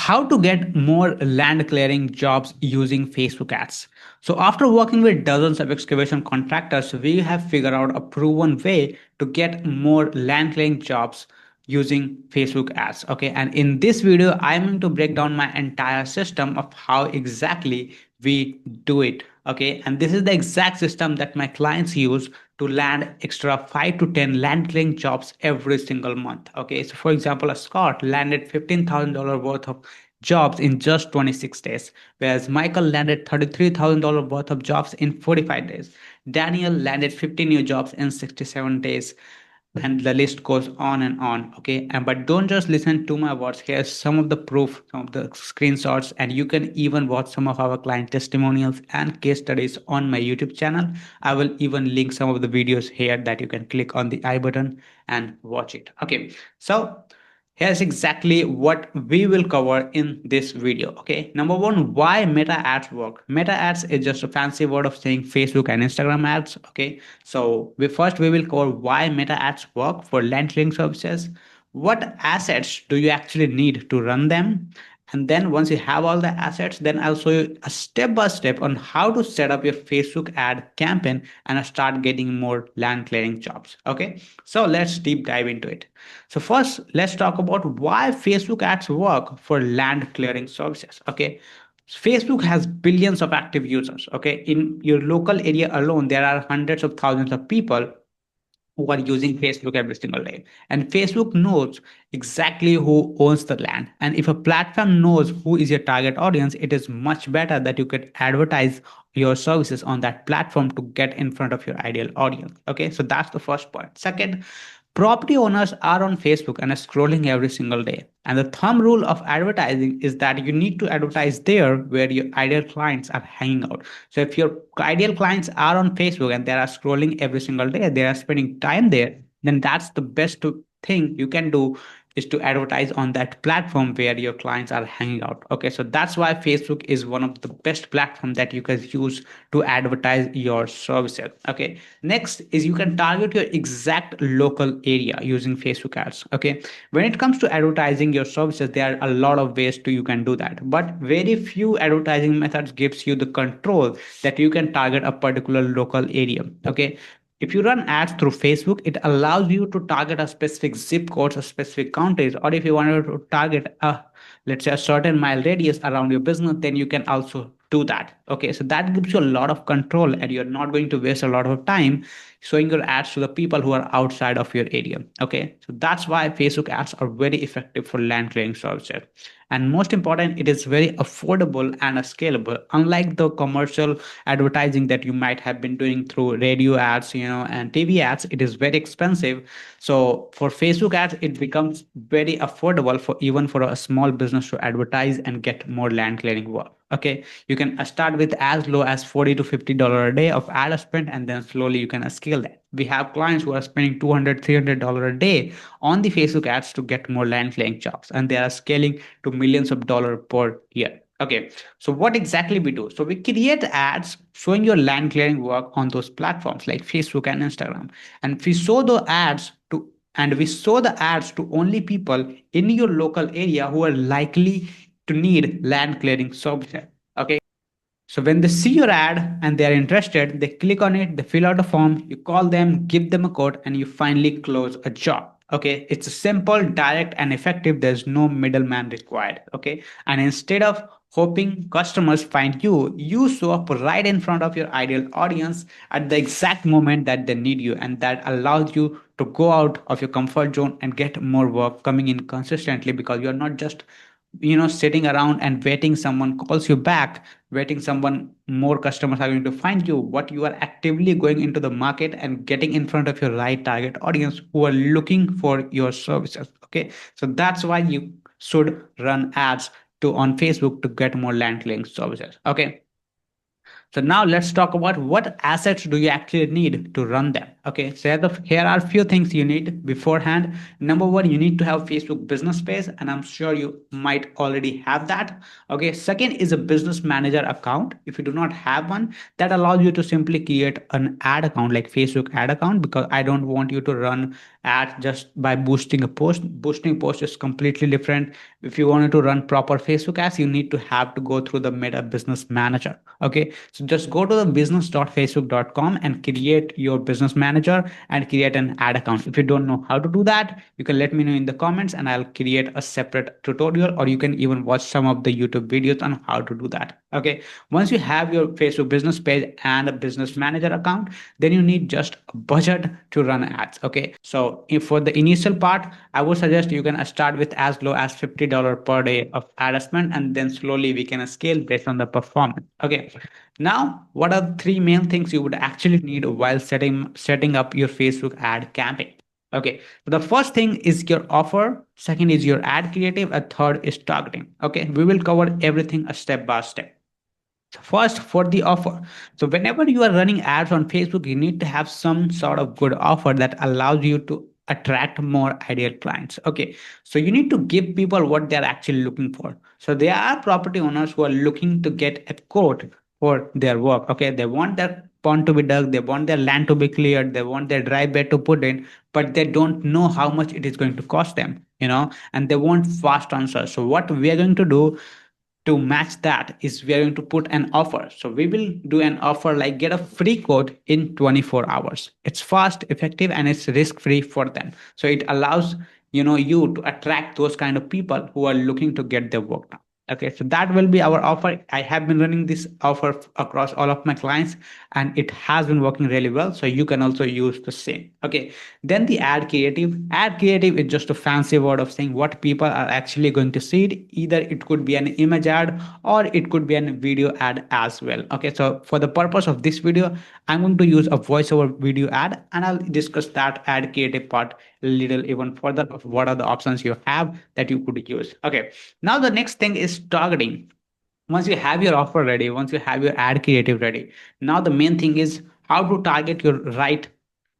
how to get more land clearing jobs using Facebook ads. So after working with dozens of excavation contractors, we have figured out a proven way to get more land clearing jobs using Facebook ads. Okay, and in this video, I'm going to break down my entire system of how exactly we do it. Okay, and this is the exact system that my clients use to land extra 5 to 10 land clearing jobs every single month. Okay, so for example, a Scott landed $15,000 worth of jobs in just 26 days, whereas Michael landed $33,000 worth of jobs in 45 days. Daniel landed 50 new jobs in 67 days, and the list goes on and on. Okay, and but don't just listen to my words. Here's some of the proof, some of the screenshots, and you can even watch some of our client testimonials and case studies on my YouTube channel. I will even link some of the videos here that you can click on the I button and watch it. Okay, so here's exactly what we will cover in this video. Okay, number one, why meta ads work. Meta ads is just a fancy word of saying Facebook and Instagram ads. Okay, so we will cover why meta ads work for land clearing services. What assets do you actually need to run them? And then once you have all the assets, then I'll show you a step by step on how to set up your Facebook ad campaign and start getting more land clearing jobs. Okay, so let's deep dive into it. So first, let's talk about why Facebook ads work for land clearing services. Okay, Facebook has billions of active users. Okay, in your local area alone, there are hundreds of thousands of people who are using Facebook every single day. And Facebook knows exactly who owns the land. And if a platform knows who is your target audience, it is much better that you could advertise your services on that platform to get in front of your ideal audience. Okay, so that's the first point. Second, property owners are on Facebook and are scrolling every single day. And the thumb rule of advertising is that you need to advertise there where your ideal clients are hanging out. So if your ideal clients are on Facebook and they are scrolling every single day, they are spending time there, then that's the best thing you can do is to advertise on that platform where your clients are hanging out. Okay, so that's why Facebook is one of the best platforms that you can use to advertise your services. Okay, next is you can target your exact local area using Facebook ads. Okay, when it comes to advertising your services, there are a lot of ways to you can do that, but very few advertising methods gives you the control that you can target a particular local area. Okay, if you run ads through Facebook, it allows you to target a specific zip codes or specific counties, or if you wanted to target a, let's say, a certain mile radius around your business, then you can also do that. Okay, so that gives you a lot of control, and you're not going to waste a lot of time showing your ads to the people who are outside of your area. Okay, so that's why Facebook ads are very effective for land clearing services. And most important, it is very affordable and scalable, unlike the commercial advertising that you might have been doing through radio ads, and TV ads. It is very expensive. So for Facebook ads, it becomes very affordable for even for a small business to advertise and get more land clearing work. Okay, you can start with as low as $40 to $50 a day of ad spend, and then slowly you can scale that. We have clients who are spending $200 $300 a day on the Facebook ads to get more land clearing jobs, and they are scaling to millions of dollars per year. Okay, so what exactly we do? So we create ads showing your land clearing work on those platforms like Facebook and Instagram, and we show the ads to only people in your local area who are likely to need land clearing services. Okay, so when they see your ad and they are interested, they click on it, they fill out a form, you call them, give them a code, and you finally close a job. Okay, it's simple, direct, and effective. There's no middleman required. Okay, and instead of hoping customers find you, you show up right in front of your ideal audience at the exact moment that they need you, and that allows you to go out of your comfort zone and get more work coming in consistently, because you're not just sitting around and waiting someone calls you back, waiting someone more customers are going to find you. What you are actively going into the market and getting in front of your right target audience who are looking for your services. Okay, so that's why you should run ads to on Facebook to get more land clearing services. Okay, so now let's talk about what assets do you actually need to run them. Okay, so here are a few things you need beforehand. Number one, you need to have Facebook business page, and I'm sure you might already have that. Okay, second is a business manager account. If you do not have one, that allows you to simply create an ad account like Facebook ad account, because I don't want you to run ads just by boosting a post. Boosting post is completely different. If you wanted to run proper Facebook ads, you need to have to go through the Meta Business Manager. Okay, so just go to the business.facebook.com and create your business manager and create an ad account. If you don't know how to do that, you can let me know in the comments and I'll create a separate tutorial, or you can even watch some of the YouTube videos on how to do that. Okay, once you have your Facebook business page and a business manager account, then you need just a budget to run ads. Okay, so if for the initial part, I would suggest you can start with as low as $50 per day of ad spend, and then slowly we can scale based on the performance. Okay, now what are the three main things you would actually need while setting up your Facebook ad campaign? Okay, so the first thing is your offer, second is your ad creative, a third is targeting. Okay, we will cover everything a step by step. First, for the offer. So, whenever you are running ads on Facebook, you need to have some sort of good offer that allows you to attract more ideal clients. Okay, so you need to give people what they're actually looking for. So, there are property owners who are looking to get a quote for their work. Okay, they want their pond to be dug, they want their land to be cleared, they want their driveway to put in, but they don't know how much it is going to cost them, and they want fast answers. So, what we are going to do to match that is we are going to put an offer. So we will do an offer like get a free code in 24 hours. It's fast, effective, and it's risk free for them. So it allows you to attract those kind of people who are looking to get their work done. Okay, so that will be our offer. I have been running this offer across all of my clients, and it has been working really well. So you can also use the same. Okay, then the ad creative. Ad creative is just a fancy word of saying what people are actually going to see. Either it could be an image ad or it could be a video ad as well. Okay, so for the purpose of this video, I'm going to use a voiceover video ad, and I'll discuss that ad creative part a little even further of what are the options you have that you could use. Okay, now the next thing is targeting. Once you have your offer ready, once you have your ad creative ready, now the main thing is how to target your right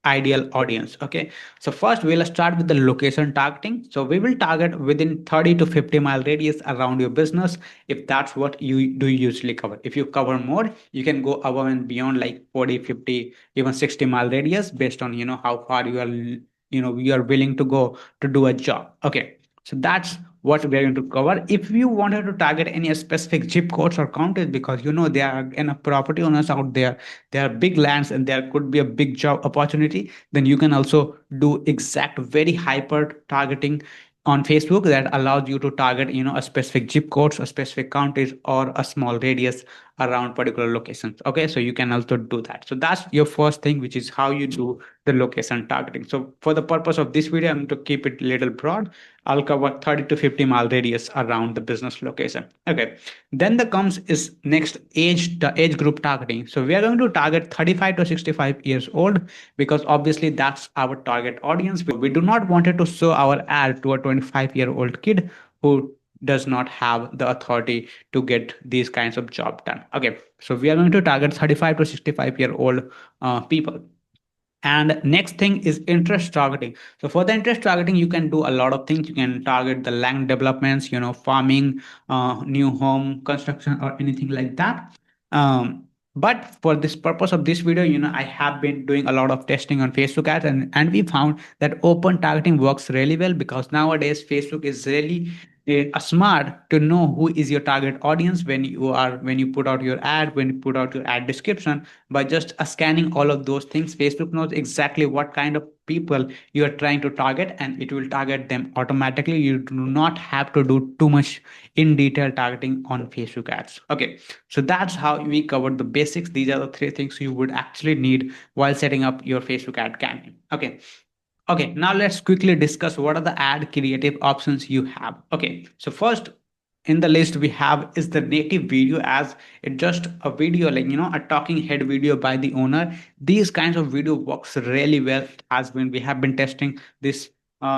ideal audience. Okay, so first we'll start with the location targeting. So we will target within 30 to 50 mile radius around your business, if that's what you do usually cover. If you cover more, you can go above and beyond, like 40, 50, even 60 mile radius, based on how far you are willing to go to do a job. Okay, so that's what we are going to cover. If you wanted to target any specific zip codes or counties, because there are enough property owners out there, there are big lands, and there could be a big job opportunity, then you can also do exact very hyper targeting on Facebook that allows you to target a specific zip codes, a specific counties, or a small radius around particular locations. Okay, so you can also do that. So that's your first thing, which is how you do the location targeting. So for the purpose of this video, I'm going to keep it a little broad. I'll cover 30 to 50 mile radius around the business location. Okay, then the comes is next the age group targeting. So we are going to target 35 to 65 years old, because obviously that's our target audience. We do not want it to show our ad to a 25-year-old kid who does not have the authority to get these kinds of job done. Okay, so we are going to target 35 to 65-year-old people. And next thing is interest targeting. So for the interest targeting, you can do a lot of things. You can target the land developments, farming, new home construction, or anything like that. But for this purpose of this video, I have been doing a lot of testing on Facebook ads, and we found that open targeting works really well, because nowadays Facebook is really smart to know who is your target audience when you put out your ad, when you put out your ad description. By just scanning all of those things, Facebook knows exactly what kind of people you are trying to target, and it will target them automatically. You do not have to do too much in detail targeting on Facebook ads. Okay, so that's how we covered the basics. These are the three things you would actually need while setting up your Facebook ad campaign. Okay, now let's quickly discuss what are the ad creative options you have. Okay, so first in the list we have is the native video, as it's just a video, like a talking head video by the owner. These kinds of video works really well, as when we have been testing this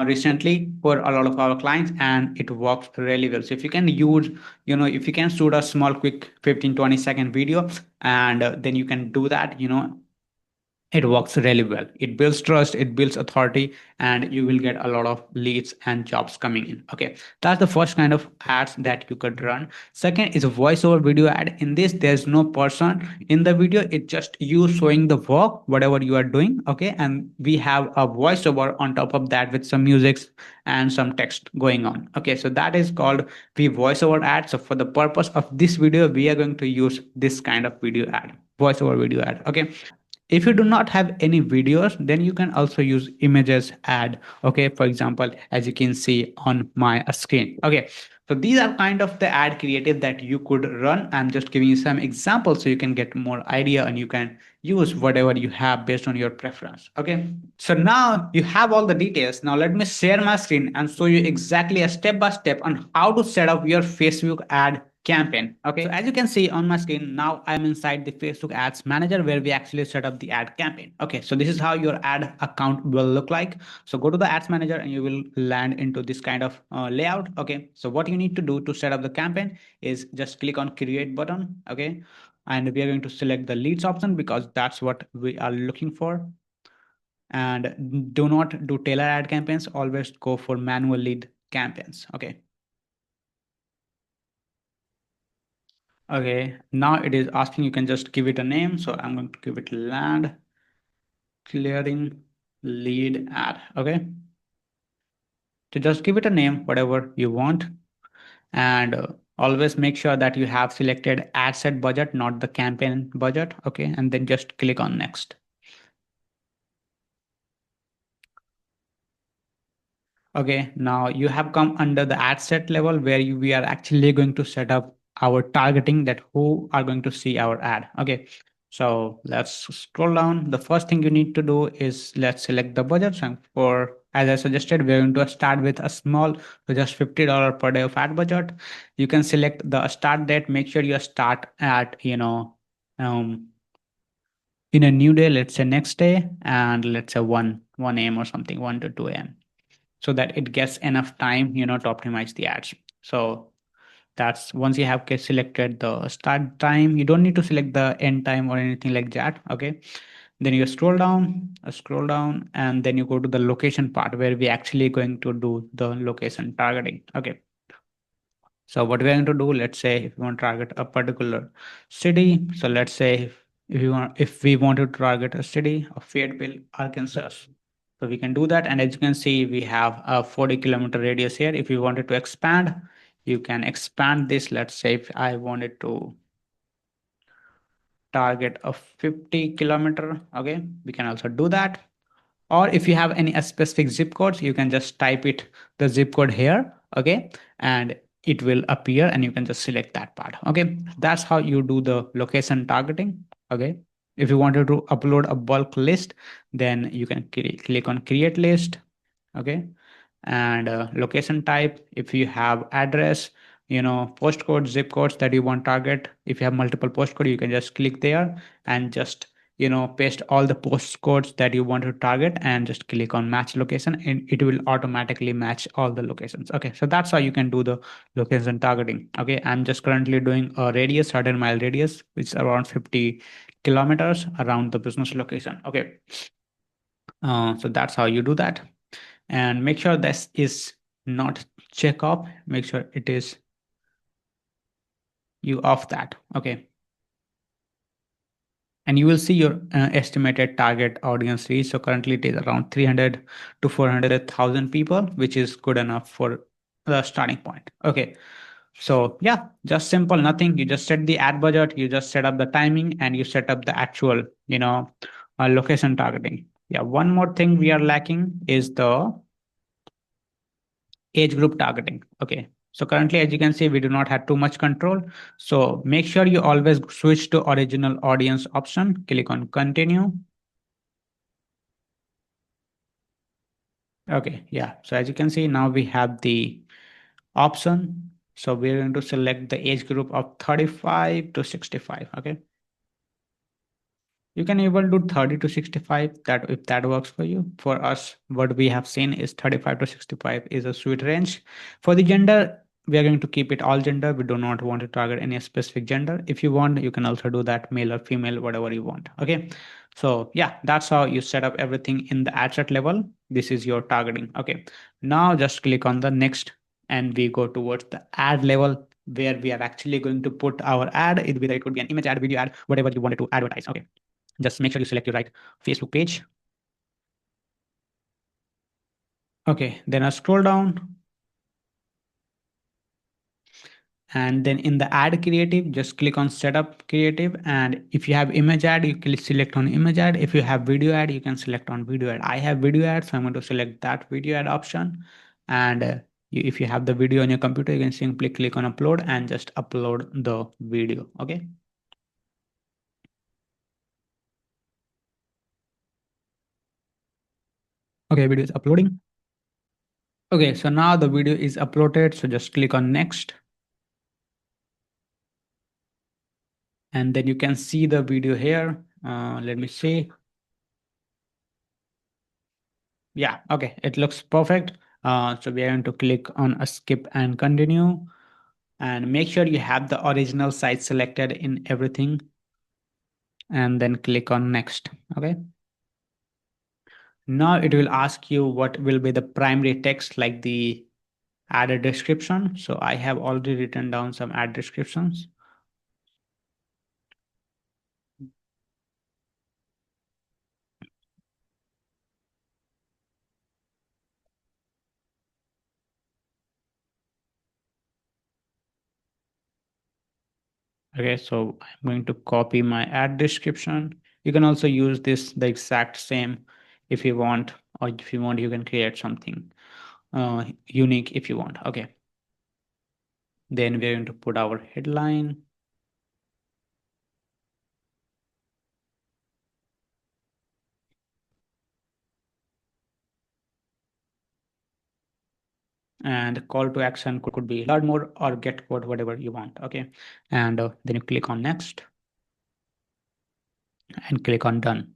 recently for a lot of our clients, and it works really well. So if you can use, if you can shoot a small quick 15-20 second video, and then you can do that, it works really well. It builds trust, it builds authority, and you will get a lot of leads and jobs coming in. Okay, that's the first kind of ads that you could run. Second is a voiceover video ad. In this, there's no person in the video, it's just you showing the work, whatever you are doing. Okay, and we have a voiceover on top of that with some music and some text going on. Okay, so that is called the voiceover ad. So for the purpose of this video, we are going to use this kind of video ad, voiceover video ad. Okay, if you do not have any videos, then you can also use images ad. Okay, for example, as you can see on my screen. Okay, so these are kind of the ad creative that you could run. I'm just giving you some examples so you can get more idea and you can use whatever you have based on your preference. Okay, so now you have all the details. Now let me share my screen and show you exactly a step by step on how to set up your Facebook ad campaign. Okay, so as you can see on my screen, now I'm inside the Facebook ads manager where we actually set up the ad campaign. Okay, so this is how your ad account will look like. So go to the ads manager and you will land into this kind of layout. Okay, so what you need to do to set up the campaign is just click on create button. Okay, and we are going to select the leads option because that's what we are looking for. And do not do tailor ad campaigns, always go for manual lead campaigns. Okay, okay, now it is asking, you can just give it a name. So I'm going to give it land clearing lead ad. Okay. So just give it a name, whatever you want. And always make sure that you have selected ad set budget, not the campaign budget. Okay. And then just click on next. Okay, now you have come under the ad set level where we are actually going to set up our targeting, that who are going to see our ad. Okay, so let's scroll down. The first thing you need to do is let's select the budget. And for, as I suggested, we're going to start with a small, so just $50 per day of ad budget. You can select the start date. Make sure you start at, um, in a new day, let's say next day, and let's say 1 a.m. or something, 1 to 2 a.m., so that it gets enough time, to optimize the ads. So that's once you have selected the start time, you don't need to select the end time or anything like that. Okay, then you scroll down, and then you go to the location part where we actually going to do the location targeting. Okay, so what we're going to do, let's say if you want to target a particular city, so let's say if we want to target a city of Fayetteville, Arkansas, so we can do that. And as you can see, we have a 40-kilometer radius here. If you wanted to expand, you can expand this. Let's say if I wanted to target a 50-kilometer, okay, we can also do that. Or if you have any specific zip codes, you can just type it, the zip code here. Okay, and it will appear and you can just select that part. Okay, that's how you do the location targeting. Okay, if you wanted to upload a bulk list, then you can click on create list. Okay, and location type, if you have address, postcode, zip codes that you want target. If you have multiple postcode, you can just click there and just paste all the postcodes that you want to target and just click on match location, and it will automatically match all the locations. Okay, so that's how you can do the location targeting. Okay, I'm just currently doing a radius, 100-mile radius, which is around 50 kilometers around the business location. Okay, so that's how you do that. And make sure this is not check off, make sure it is you off that. Okay, and you will see your estimated target audience reach. So currently it is around 300 to 400,000 people, which is good enough for the starting point. Okay, so yeah, just simple, nothing. You just set the ad budget, you just set up the timing, and you set up the actual location targeting. Yeah, one more thing we are lacking is the age group targeting. Okay, so currently, as you can see, we do not have too much control. So make sure you always switch to original audience option. Click on continue. Okay, yeah, so as you can see, now we have the option. So we're going to select the age group of 35 to 65. Okay, you can even do 30 to 65, that if that works for you. For us, what we have seen is 35 to 65 is a sweet range. For the gender, we are going to keep it all gender. We do not want to target any specific gender. If you want, you can also do that, male or female, whatever you want. Okay, So yeah, that's how you set up everything in the ad set level. This is your targeting. Okay. Now just click on the next and we go towards the ad level where we are actually going to put our ad. It could be an image ad, video ad, whatever you wanted to advertise. Okay. Just make sure you select your right Facebook page. Okay. Then I scroll down. And then in the ad creative, just click on setup creative. And if you have image ad, you can select on image ad. If you have video ad, you can select on video ad. I have video ad, so I'm going to select that video ad option. And if you have the video on your computer, you can simply click on upload and just upload the video. Okay. Okay, video is uploading. Okay, so now the video is uploaded. So just click on next. And then you can see the video here. Let me see. Yeah, okay, it looks perfect. So we are going to click on a skip and continue and make sure you have the original site selected in everything and then click on next. Okay. Now it will ask you what will be the primary text like the added description. So I have already written down some ad descriptions. Okay, so I'm going to copy my ad description. You can also use this the exact same if you want, or if you want, you can create something unique if you want. Okay. Then we're going to put our headline. And call to action could be learn more or get code, whatever you want. Okay. And then you click on next and click on done.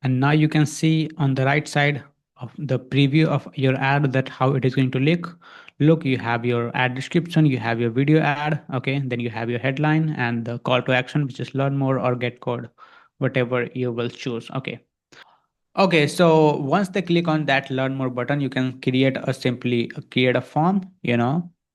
And now you can see on the right side of the preview of your ad that how it is going to look. Look, you have your ad description, you have your video ad, okay, then you have your headline and the call to action, which is learn more or get code, whatever you will choose. Okay. Okay, so once they click on that learn more button, you can simply create a form,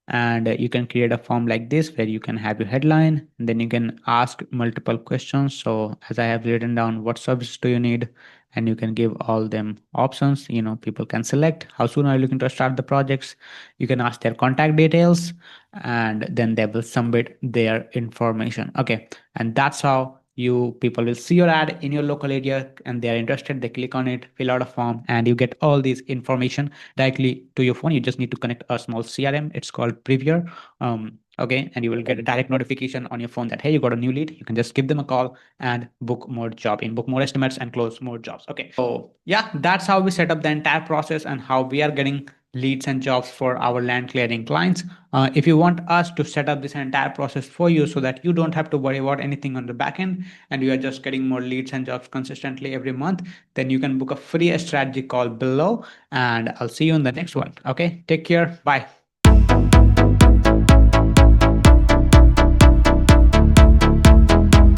and you can create a form like this where you can have your headline and then you can ask multiple questions. So as I have written down, what services do you need? And you can give all them options, people can select how soon are you looking to start the projects. You can ask their contact details and then they will submit their information. Okay, and that's how you people will see your ad in your local area and they are interested, they click on it, fill out a form, and you get all these information directly to your phone. You just need to connect a small CRM, it's called Previer. Okay, and you will get a direct notification on your phone that hey, you got a new lead. You can just give them a call and book more estimates and close more jobs. Okay, so yeah, that's how we set up the entire process and how we are getting leads and jobs for our land clearing clients. If you want us to set up this entire process for you so that you don't have to worry about anything on the back end and you are just getting more leads and jobs consistently every month, then you can book a free strategy call below and I'll see you in the next one. Okay, take care. Bye.